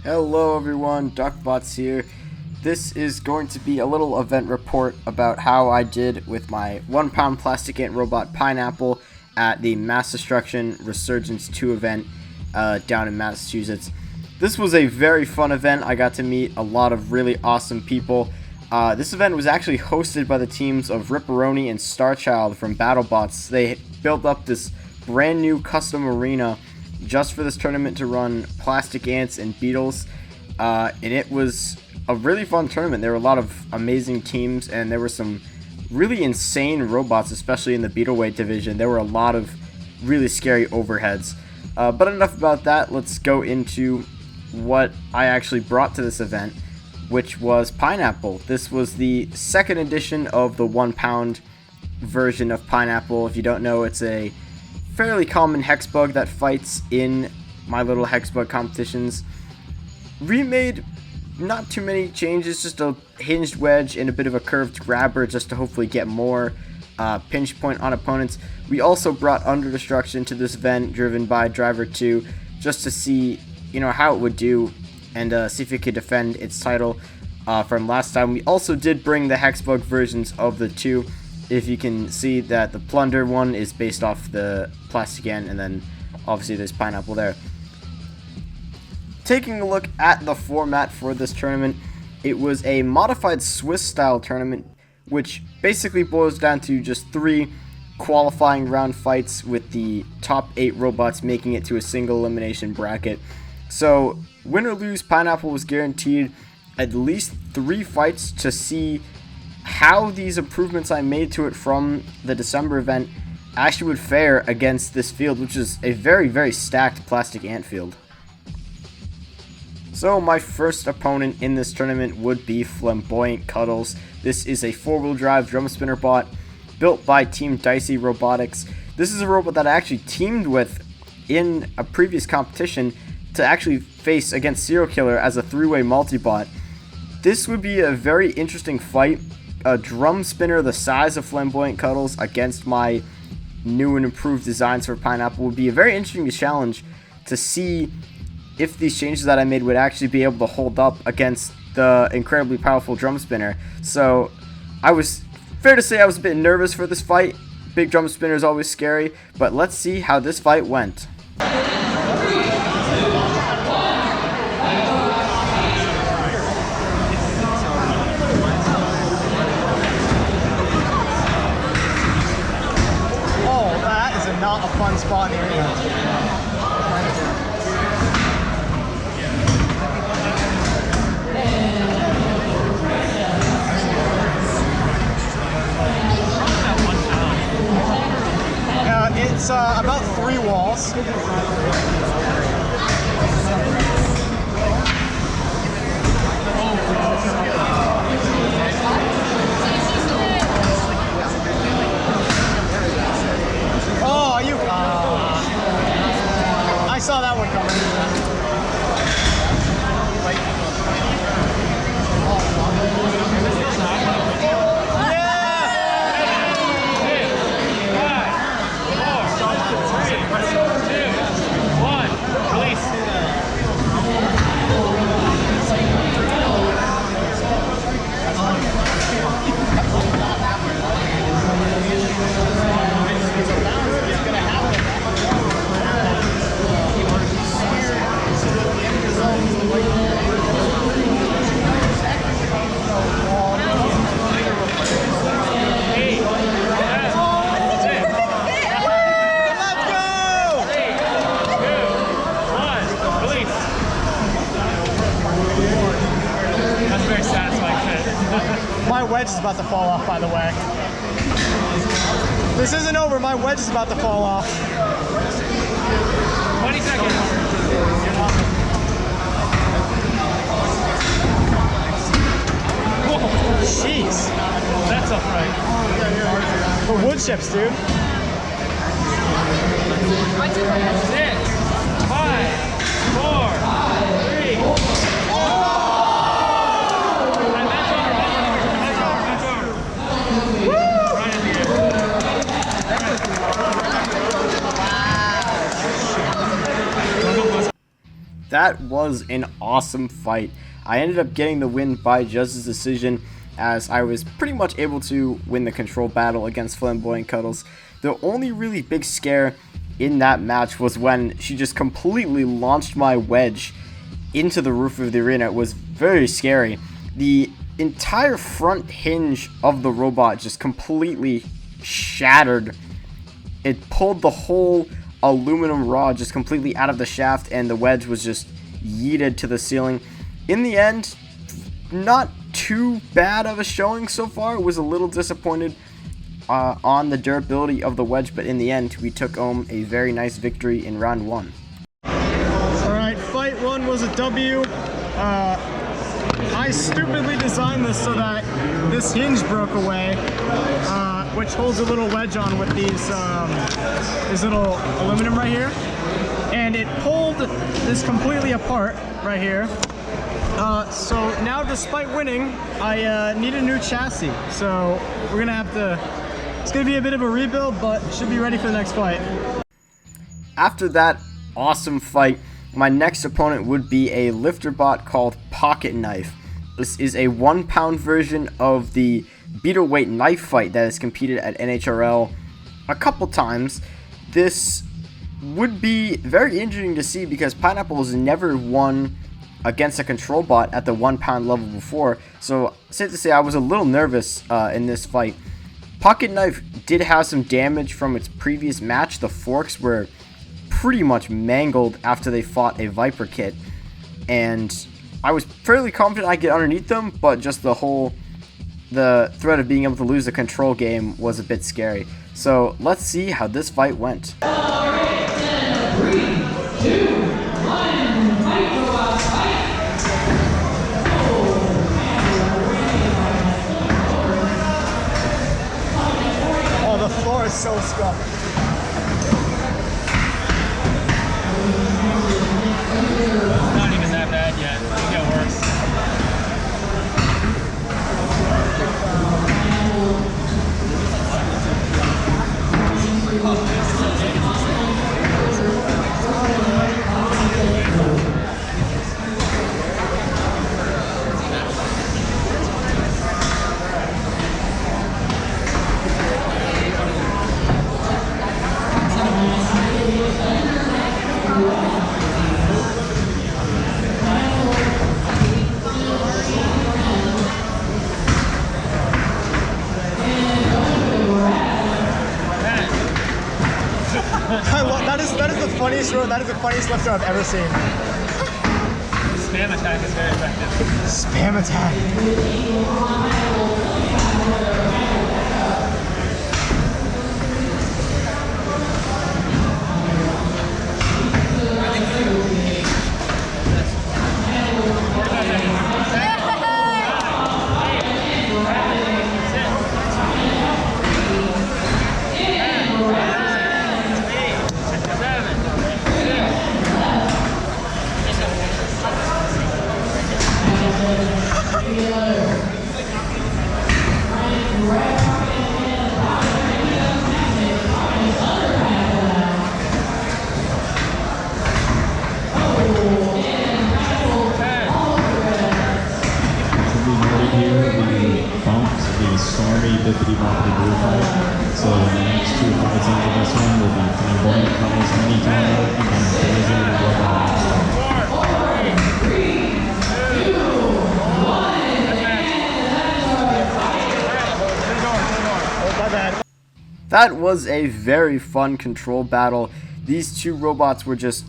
Hello everyone, DuckBots here. This is going to be a little event report about how I did with my 1 pound plastic ant robot Pineapple at the Mass Destruction Resurgence 2 event down in Massachusetts. This was a very fun event. I got to meet a lot of really awesome people. This event was actually hosted by the teams of Ripperoni and Starchild from BattleBots. They built up this brand new custom arena just for this tournament to run plastic ants and beetles, and it was a really fun tournament. There were a lot of amazing teams, and there were some really insane robots, especially in the beetle weight division. There were a lot of really scary overheads. But enough about that. Let's go into what I actually brought to this event, which was Pineapple. This was the second edition of the 1 pound version of Pineapple. If you don't know, it's a fairly common hex bug that fights in my little hex bug competitions. Remade, not too many changes, just a hinged wedge and a bit of a curved grabber just to hopefully get more pinch point on opponents. We also brought Under Destruction to this event, driven by Driver 2, just to see how it would do and see if it could defend its title from last time. We also did bring the hex bug versions of the two. If you can see that the Plunder one is based off the plastic ant, and then obviously there's Pineapple there. Taking a look at the format for this tournament, it was a modified Swiss style tournament, which basically boils down to just 3 qualifying round fights with the top 8 robots making it to a single elimination bracket. So win or lose, Pineapple was guaranteed at least 3 fights to see how these improvements I made to it from the December event actually would fare against this field, which is a very, very stacked plastic ant field. So my first opponent in this tournament would be Flamboyant Cuddles. This is a 4-wheel drive drum spinner bot built by Team Dicey Robotics. This is a robot that I actually teamed with in a previous competition to actually face against Serial Killer as a 3-way multi-bot. This would be a very interesting fight. A drum spinner the size of Flamboyant Cuddles against my new and improved designs for Pineapple would be a very interesting challenge to see if these changes that I made would actually be able to hold up against the incredibly powerful drum spinner. So fair to say I was a bit nervous for this fight. Big drum spinner is always scary, but let's see how this fight went. Not a fun spot in the arena. It's about 3 walls. I saw that one coming. My wedge is about to fall off, by the way. This isn't over. My wedge is about to fall off. 20 seconds. Jeez. That's upright. The wood chips, dude. 6, 5, 4, 3. That's over. Right in the air. That was an awesome fight. I ended up getting the win by judge's decision, as I was pretty much able to win the control battle against Flamboyant Cuddles. The only really big scare in that match was when she just completely launched my wedge into the roof of the arena. It was very scary. The entire front hinge of the robot just completely shattered. It pulled the whole aluminum rod just completely out of the shaft, and the wedge was just yeeted to the ceiling. In the end, not too bad of a showing so far. Was a little disappointed on the durability of the wedge, but in the end we took home a very nice victory in round 1. Alright, fight 1 was a W. I stupidly designed this so that this hinge broke away, which holds a little wedge on with these little aluminum right here, and it pulled this completely apart right here. So now, despite winning, I need a new chassis, so we're gonna have to, it's gonna be a bit of a rebuild, but should be ready for the next fight. After that awesome fight, my next opponent would be a lifter bot called Pocket Knife. This is a 1 pound version of the beetle weight knife fight that has competed at NHRL a couple times. This would be very interesting to see because Pineapple has never won against a control bot at the 1 pound level before, so safe to say I was a little nervous in this fight. Pocket Knife did have some damage from its previous match. The forks were pretty much mangled after they fought a Viper kit, and I was fairly confident I'd get underneath them, but just the threat of being able to lose the control game was a bit scary. So let's see how this fight went. Alright, 10, 3, 2, 1, Oh, the floor is so scuffed. Not even that bad yet. It'll get worse. That is the funniest row. That is the funniest lifter I've ever seen. Spam attack is very effective. Spam attack. Stormy Bippity Boppity Blue fight. So the next 2 fights into this one will be Flamboyant Cuddles Anytime and then Blizzard Robot. 4, 3, 2, 1. That was a very fun control battle. These two robots were just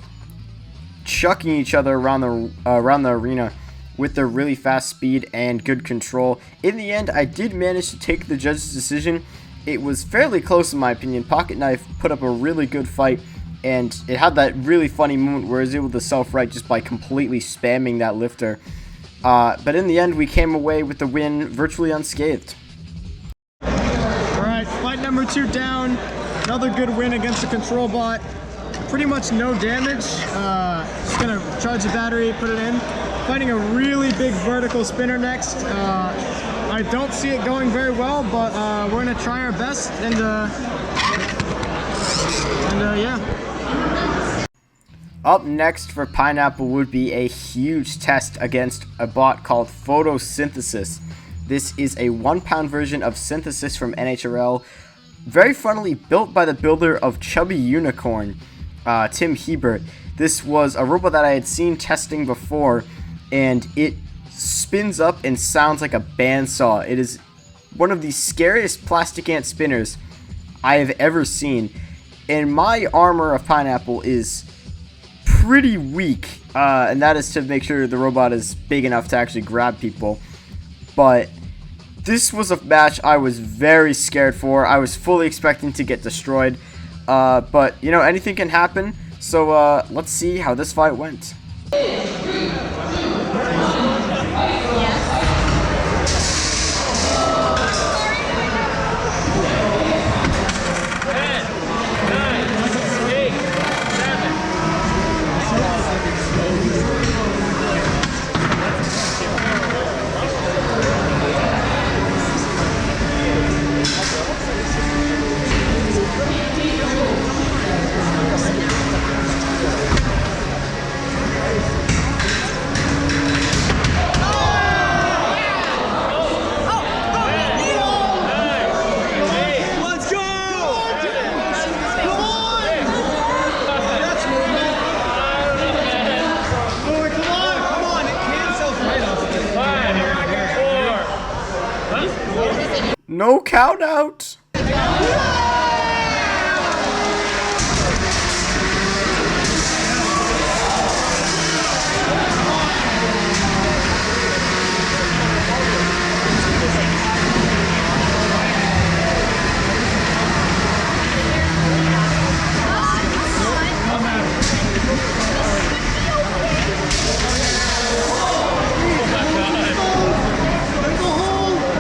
chucking each other around the arena with their really fast speed and good control. In the end, I did manage to take the judge's decision it was fairly close in my opinion. Pocket Knife put up a really good fight, and it had that really funny moment where it was able to self-right just by completely spamming that lifter. But in the end, we came away with the win virtually unscathed. Alright, fight number 2 down. Another good win against the control bot. Pretty much no damage. Just gonna charge the battery, put it in. Fighting a really big vertical spinner next. I don't see it going very well, but we're gonna try our best, and yeah. Up next for Pineapple would be a huge test against a bot called Photosynthesis. This is a 1 pound version of Synthesis from NHRL, very funnily built by the builder of Chubby Unicorn, Tim Hebert. This was a robot that I had seen testing before, and it spins up and sounds like a bandsaw. It is one of the scariest plastic ant spinners I have ever seen, and my armor of Pineapple is pretty weak, and that is to make sure the robot is big enough to actually grab people. But this was a match I was very scared for. I was fully expecting to get destroyed, but you know, anything can happen. So let's see how this fight went. No count out.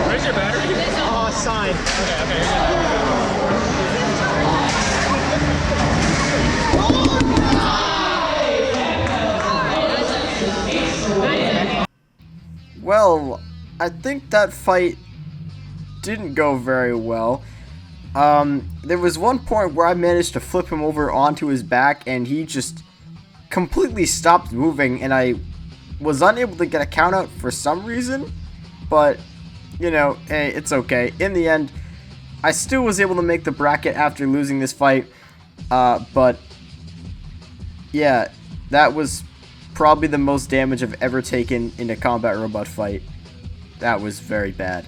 Where's your battery? Sign. Well, I think that fight didn't go very well. There was one point where I managed to flip him over onto his back, and he just completely stopped moving, and I was unable to get a count out for some reason, but you know, hey, it's okay. In the end, I still was able to make the bracket after losing this fight, but yeah, that was probably the most damage I've ever taken in a combat robot fight. That was very bad.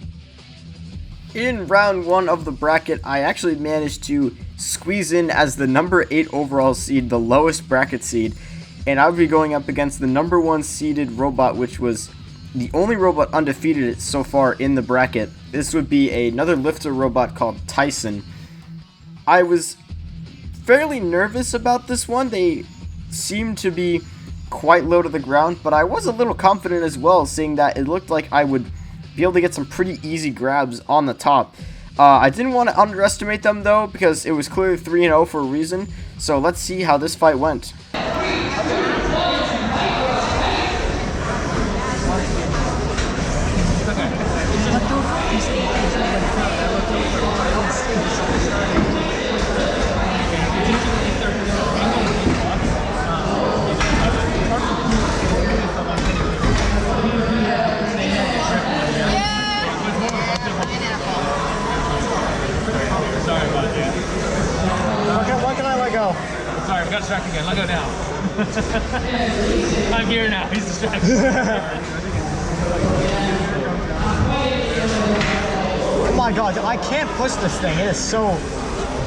In round 1 of the bracket, I actually managed to squeeze in as the number 8 overall seed, the lowest bracket seed, and I would be going up against the number 1 seeded robot, which was the only robot undefeated so far in the bracket. This would be another lifter robot called Tyson. I was fairly nervous about this one. They seemed to be quite low to the ground, but I was a little confident as well, seeing that it looked like I would be able to get some pretty easy grabs on the top. I didn't want to underestimate them though, because it was clearly 3-0 for a reason. So let's see how this fight went. When can I let go? Sorry, we got distracted again. Let go now. I'm here now. He's distracted. Oh my god, I can't push this thing. It is so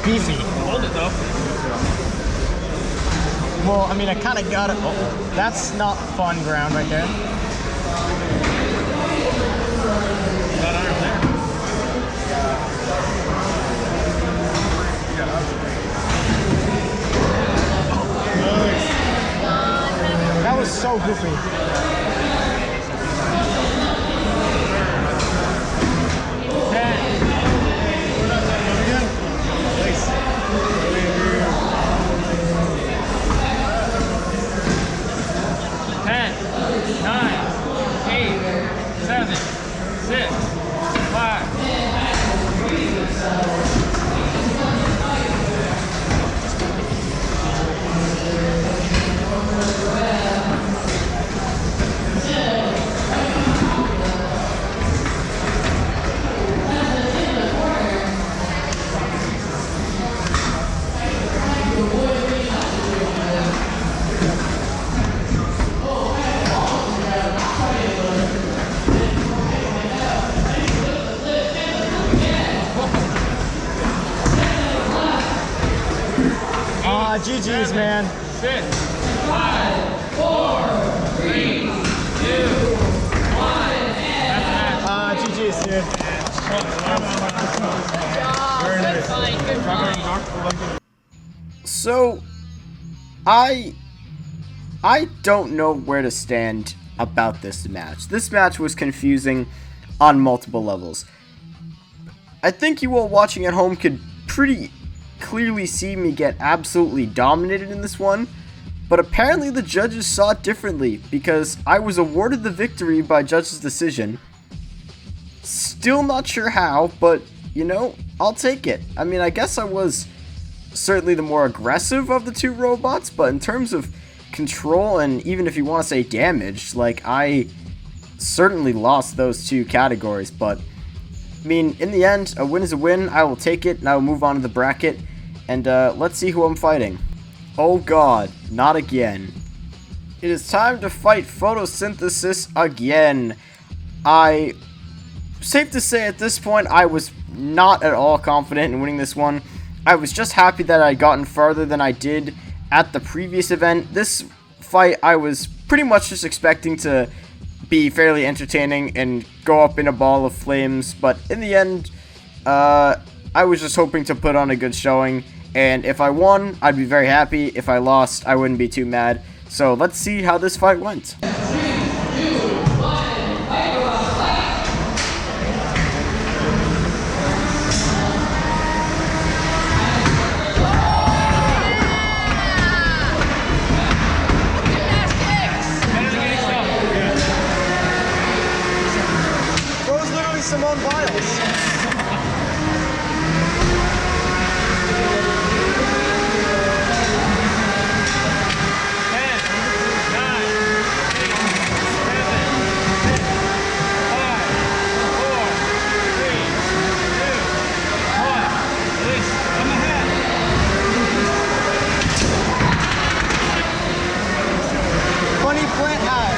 beefy. Hold it though. Well, I mean, I kind of got it. Oh, that's not fun ground right there. Got iron there. so goofy. GG's, man. 6, 5, 4, 3, 2, 1. GG's, dude. So, I don't know where to stand about this match. This match was confusing on multiple levels. I think you all watching at home could pretty clearly see me get absolutely dominated in this one, but apparently the judges saw it differently because I was awarded the victory by judge's decision. Still not sure how, but you know, I'll take it. I mean, I guess I was certainly the more aggressive of the two robots, but in terms of control and even if you want to say damage, like, I certainly lost those two categories. But I mean, in the end, a win is a win. I will take it, and I will move on to the bracket, and let's see who I'm fighting. Oh god, not again. It is time to fight Photosynthesis again. Safe to say at this point, I was not at all confident in winning this one. I was just happy that I had gotten farther than I did at the previous event. This fight, I was pretty much just expecting to be fairly entertaining and go up in a ball of flames, but in the end, I was just hoping to put on a good showing, and if I won, I'd be very happy. If I lost, I wouldn't be too mad. So let's see how this fight went. Simone Biles. Funny plant hat.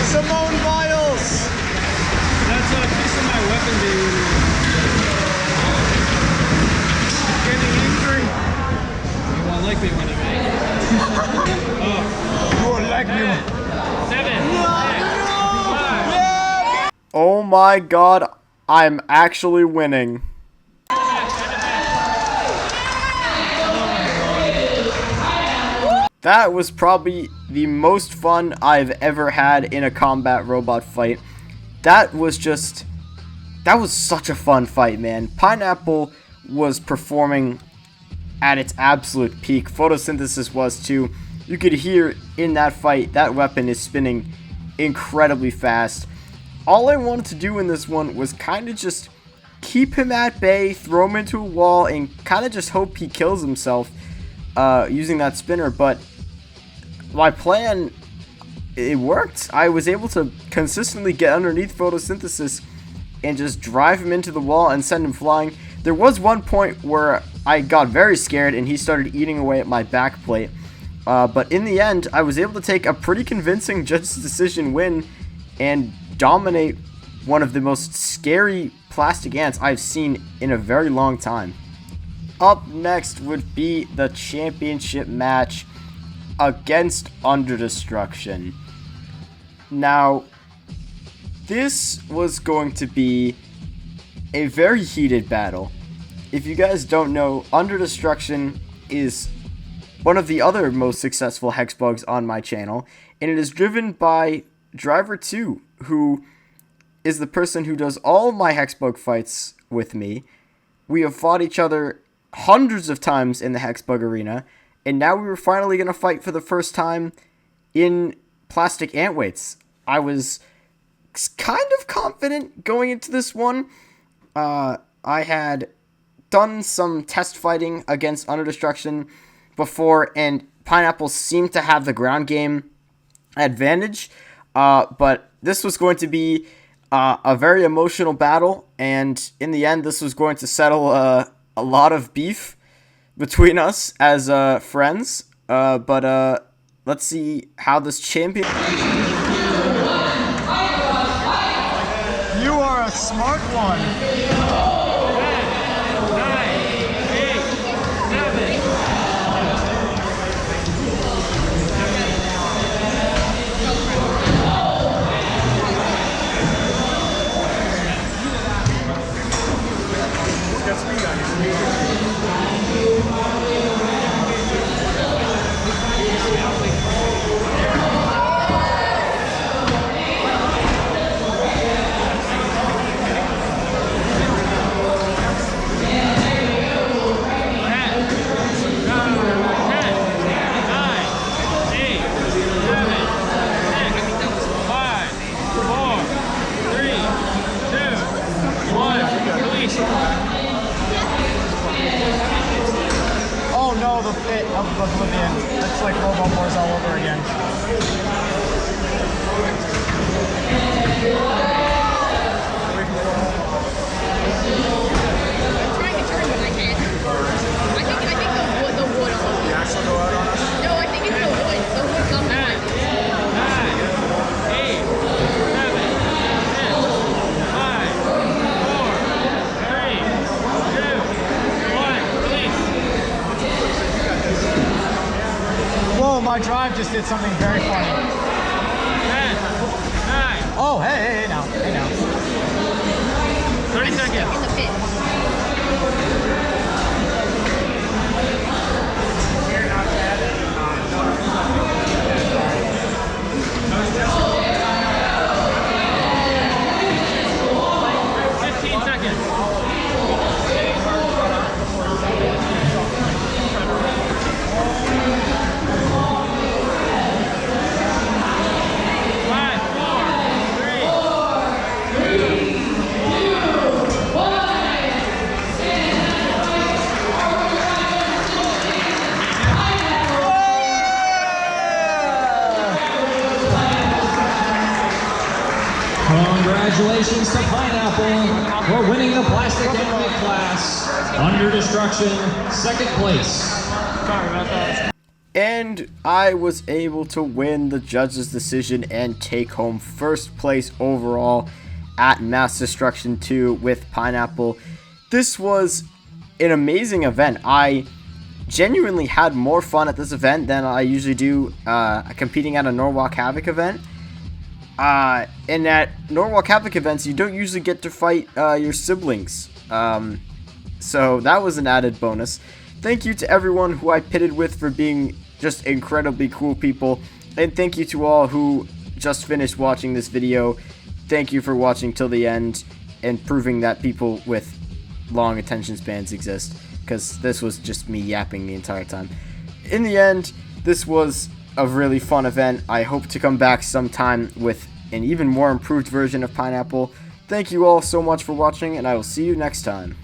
Simone Biles! That's a piece of my weapon, dude. Getting angry. You won't like me when I make it. You won't like me. 7, 6, 5. Oh my god, I'm actually winning. That was probably the most fun I've ever had in a combat robot fight. That was such a fun fight, man. Pineapple was performing at its absolute peak. Photosynthesis was too. you could hear in that fight, that weapon is spinning incredibly fast. All I wanted to do in this one was kind of just keep him at bay, throw him into a wall, and kind of just hope he kills himself using that spinner. But my plan, it worked. I was able to consistently get underneath photosynthesis and just drive him into the wall and send him flying. There was one point where I got very scared and he started eating away at my back plate. But in the end, I was able to take a pretty convincing judge's decision win and dominate one of the most scary plastic ants I've seen in a very long time. Up next would be the championship match against Underdestruction. Now, this was going to be a very heated battle. If you guys don't know, Underdestruction is one of the other most successful hex bugs on my channel, and it is driven by Driver 2, who is the person who does all my hex bug fights with me. We have fought each other hundreds of times in the hex bug arena, and now we were finally going to fight for the first time in plastic ant weights. I was kind of confident going into this one. I had done some test fighting against Underdestruction before, and Pineapple seemed to have the ground game advantage, but this was going to be a very emotional battle, and in the end this was going to settle a lot of beef between us as friends, but let's see how this champion... You are a smart one. 5 just did something very funny. 10, 9. Oh, hey now. Hey now. 30 seconds. In the pit. Congratulations to Pineapple for winning the plastic anime class. Under Destruction, second place. Sorry about that. And I was able to win the judge's decision and take home first place overall at Mass Destruction 2 with Pineapple. This was an amazing event. I genuinely had more fun at this event than I usually do competing at a Norwalk Havoc event. And at Norwalk Havoc events, you don't usually get to fight your siblings. So that was an added bonus. Thank you to everyone who I pitted with for being just incredibly cool people. And thank you to all who just finished watching this video. Thank you for watching till the end and proving that people with long attention spans exist. Because this was just me yapping the entire time. In the end, this was a really fun event. I hope to come back sometime with an even more improved version of Pineapple. Thank you all so much for watching, and I will see you next time.